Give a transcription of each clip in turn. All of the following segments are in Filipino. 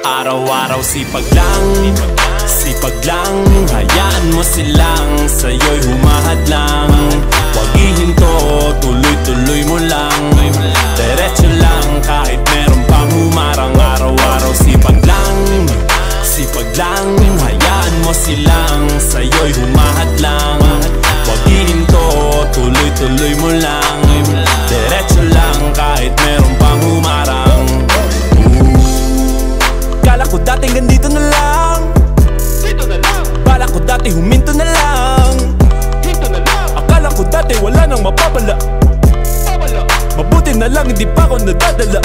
Araw-araw sipag lang, hayaan mo silang sa'yo'y humahad lang. Huwag ihinto, tuloy-tuloy mo lang. Diretso lang kahit meron pang humarang. Araw-araw sipag lang, hayaan mo silang sa'yo'y humahad lang. Huwag ihinto, tuloy-tuloy mo lang. Diretso lang kahit meron pang humarang. Kala ko dati ganito na lang, dito na lang. Bala ko dati huminto na lang, hinto na lang. Akala ko dati wala nang mapapala, mabuti na lang hindi pa ako nadadala.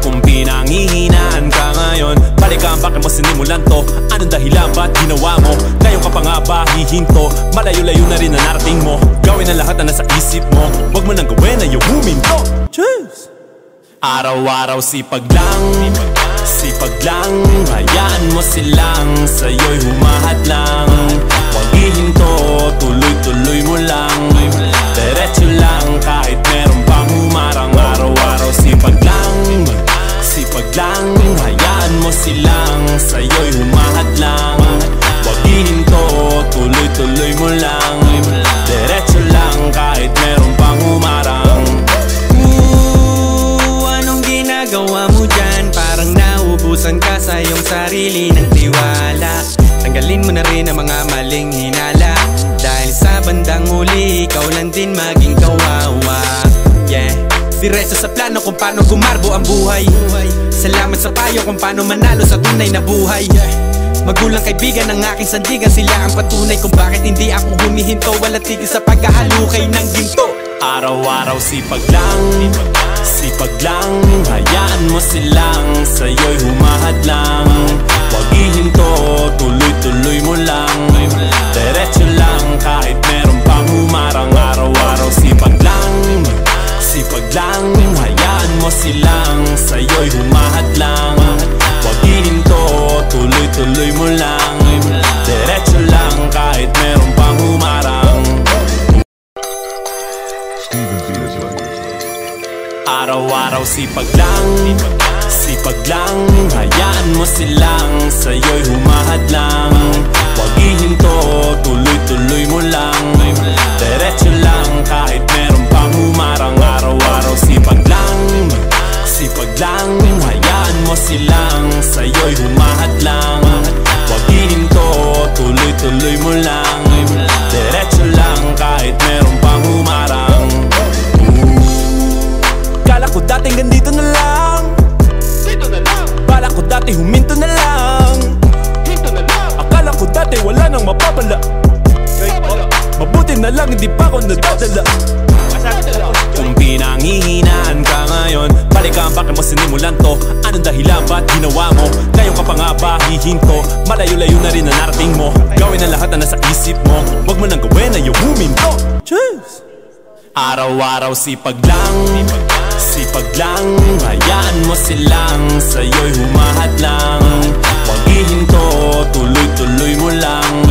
Kung pinanghihinaan ka ngayon, balikan bakit mo sinimulan to? Anong dahilan ba't ginawa mo? Ngayon ka pa nga ba hihinto? Malayo-layo na rin na narating mo. Gawin ang lahat na nasa isip mo. Huwag mo nang gawin na yung huminto. Cheers! Araw-araw sipag lang, hayaan mo silang sa'yo'y humahad lang. Huwag ihinto, tuloy-tuloy mo lang. Diretso lang kahit meron pang humarang. Araw-araw sipag lang, hayaan mo silang sa'yo'y humahad lang. Huwag ihinto, tuloy-tuloy mo lang. Diretso lang kahit meron pang humarang. Anong ginagawa mo dyan? Parang naubusan ka sa iyong sarili ng tiwala. Tanggalin mo na rin ang mga maling hinala, dahil sa bandang huli ikaw lang din maging kawawa. Yeah, diretso sa plano kung paano gumarbo ang buhay. Salamat sa payo kung paano manalo sa tunay na buhay. Magulang kaibigan ng aking sandigan, sila ang patunay kung bakit hindi ako humihinto. Wala tigil sa paghahalukay ng ginto. Araw-araw sipag lang, hayaan mo silang sa'yo'y humahad lang. Huwag ihinto, tuloy-tuloy mo lang. Diretso lang kahit meron pang humarang. Araw-araw sipag lang, hayaan mo silang sa'yo'y humahad lang. Huwag ihinto, tuloy-tuloy mo lang. Diretso lang kahit meron pang humarang. Araw-araw sipag lang, hayaan mo silang sa'yo'y humahad lang. Huwag ihinto, tuloy-tuloy mo lang. Diretso lang kahit meron pang humarang. Araw-araw sipag lang, hayaan mo silang sa'yo'y humahad lang. Huwag ihinto, tuloy-tuloy mo lang. Diretso lang kahit meron pang humarang. Kala ko dating ganito na lang, dito na lang. Bala ko dati huminto na lang, hinto na lang. Akala ko dati wala nang mapapala, mabuti na lang hindi pa ako nadadala. Kung pinanghihinaan ka ngayon, balikan bakit mo sinimulan to? Anong dahilan ba't ginawa mo? Ngayon ka pa nga ba hihinto? Malayo-layo na rin na narating mo. Gawin ang lahat na nasa isip mo. Huwag mo nang gawin na yung huminto. Cheers! Araw-araw sipag lang, hayaan mo silang sa'yo'y humahad lang. Huwag ihinto, tuloy-tuloy mo lang.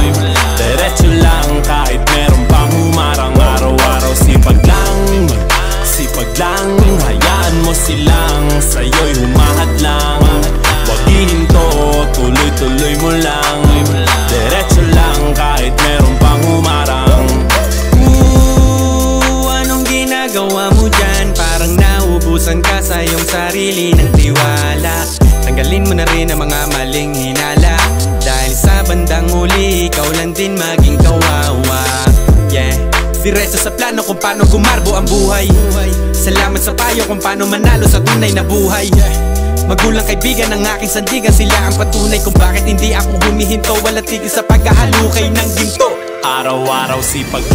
Diretso lang kahit meron pang humarang. Araw-araw sipag lang, hayaan mo silang sa'yo'y humahad lang. Huwag ihinto, tuloy-tuloy mo lang. Diretso lang kahit meron pang humarang. Anong ginagawa mo dyan? Parang naubusan ka sa iyong sarili ng tiwala. Tanggalin mo na rin ang mga maling hinala, dahil sa bandang huli ikaw lang din maging kawawa. Yeah, diretso sa plano kung paano gumarbo ang buhay. Salamat sa payo kung paano manalo sa tunay na buhay. Magulang kaibigan ng aking sandigan, sila ang patunay kung bakit hindi ako humihinto. Wala tigil sa paghahalukay ng ginto. Araw-araw sipag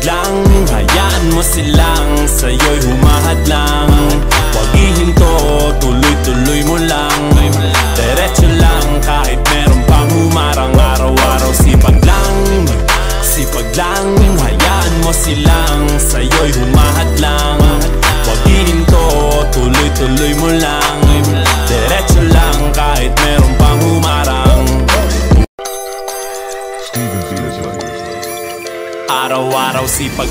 lang, hayaan mo silang sa'yo'y humahad lang. Huwag ihinto, tuloy-tuloy mo lang. Diretso lang kahit meron pang humarang. Araw-araw sipag lang, hayaan mo silang sa'yo'y humahad lang. Huwag ihinto, tuloy-tuloy mo lang. Diretso lang kahit meron pang humarang. Araw-araw sipag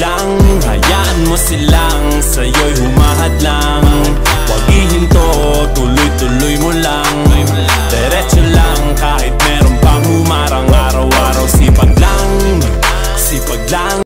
lang, hayaan mo silang sa'yo'y humahadlang.